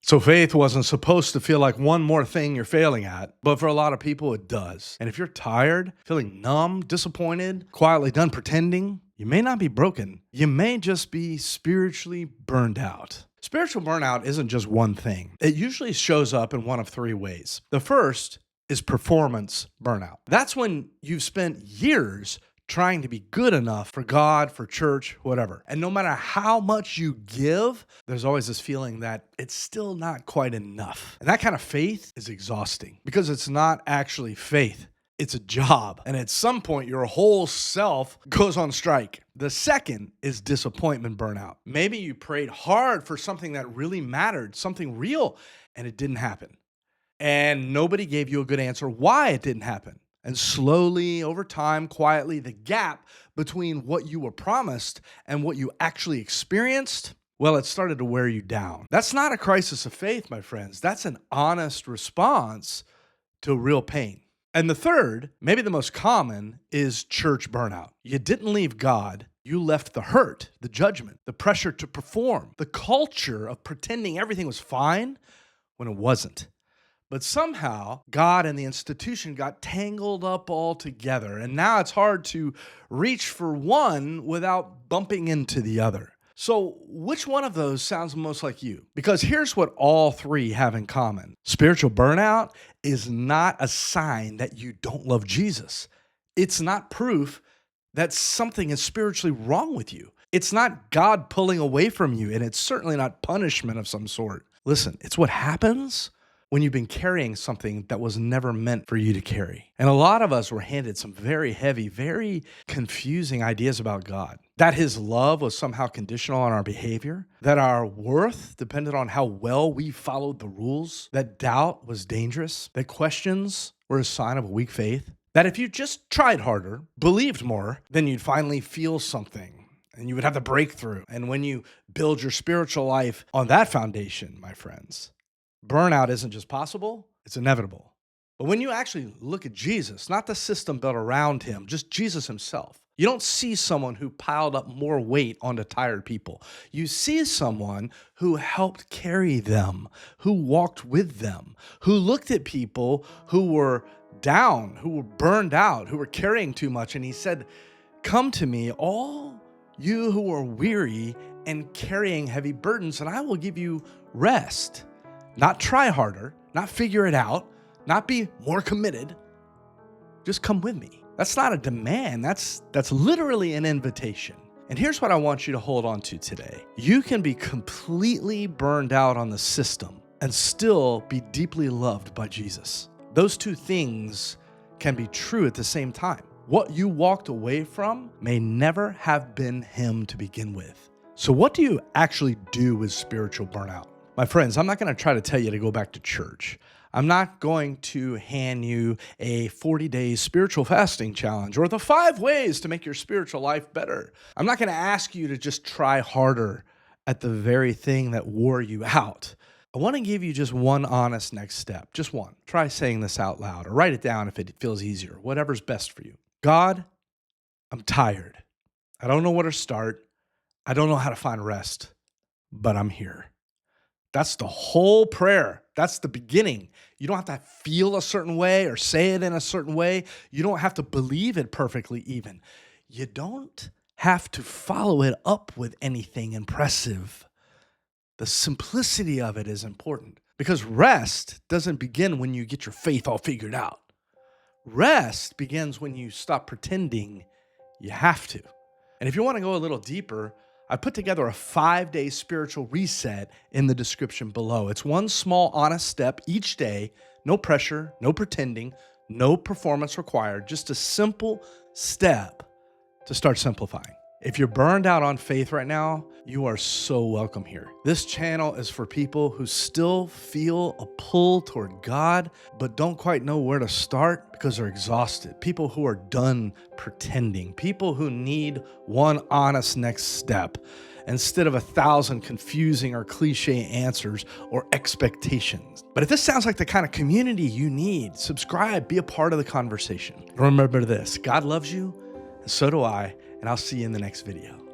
So faith wasn't supposed to feel like one more thing you're failing at, but for a lot of people it does. And if you're tired, feeling numb, disappointed, quietly done pretending, you may not be broken. You may just be spiritually burned out. Spiritual burnout isn't just one thing. It usually shows up in one of three ways. The first is performance burnout. That's when you've spent years trying to be good enough for God, for church, whatever. And no matter how much you give, there's always this feeling that it's still not quite enough. And that kind of faith is exhausting because it's not actually faith. It's a job. And at some point, your whole self goes on strike. The second is disappointment burnout. Maybe you prayed hard for something that really mattered, something real, and it didn't happen. And nobody gave you a good answer why it didn't happen. And slowly, over time, quietly, the gap between what you were promised and what you actually experienced, well, it started to wear you down. That's not a crisis of faith, my friends. That's an honest response to real pain. And the third, maybe the most common, is church burnout. You didn't leave God. You left the hurt, the judgment, the pressure to perform, the culture of pretending everything was fine when it wasn't. But somehow, God and the institution got tangled up all together, and now it's hard to reach for one without bumping into the other. So which one of those sounds most like you? Because here's what all three have in common. Spiritual burnout is not a sign that you don't love Jesus. It's not proof that something is spiritually wrong with you. It's not God pulling away from you, and it's certainly not punishment of some sort. Listen, it's what happens when you've been carrying something that was never meant for you to carry. And a lot of us were handed some very heavy, very confusing ideas about God. That his love was somehow conditional on our behavior, that our worth depended on how well we followed the rules, that doubt was dangerous, that questions were a sign of a weak faith, that if you just tried harder, believed more, then you'd finally feel something and you would have the breakthrough. And when you build your spiritual life on that foundation, my friends, burnout isn't just possible, it's inevitable. But when you actually look at Jesus, not the system built around him, just Jesus himself, you don't see someone who piled up more weight onto tired people. You see someone who helped carry them, who walked with them, who looked at people who were down, who were burned out, who were carrying too much. And he said, "Come to me, all you who are weary and carrying heavy burdens, and I will give you rest." Not try harder, not figure it out, not be more committed. Just come with me. That's not a demand. That's literally an invitation. And here's what I want you to hold on to today. You can be completely burned out on the system and still be deeply loved by Jesus. Those two things can be true at the same time. What you walked away from may never have been him to begin with. So what do you actually do with spiritual burnout? My friends, I'm not going to try to tell you to go back to church. I'm not going to hand you a 40-day spiritual fasting challenge or the 5 ways to make your spiritual life better. I'm not going to ask you to just try harder at the very thing that wore you out. I want to give you just one honest next step, just one. Try saying this out loud or write it down if it feels easier, whatever's best for you. God, I'm tired. I don't know where to start. I don't know how to find rest, but I'm here. That's the whole prayer. That's the beginning. You don't have to feel a certain way or say it in a certain way. You don't have to believe it perfectly even. You don't have to follow it up with anything impressive. The simplicity of it is important because rest doesn't begin when you get your faith all figured out. Rest begins when you stop pretending you have to. And if you want to go a little deeper, I put together a 5-day spiritual reset in the description below. It's one small, honest step each day. No pressure, no pretending, no performance required. Just a simple step to start simplifying. If you're burned out on faith right now, you are so welcome here. This channel is for people who still feel a pull toward God, but don't quite know where to start because they're exhausted. People who are done pretending. People who need one honest next step instead of 1,000 confusing or cliche answers or expectations. But if this sounds like the kind of community you need, subscribe, be a part of the conversation. Remember this, God loves you, and so do I, and I'll see you in the next video.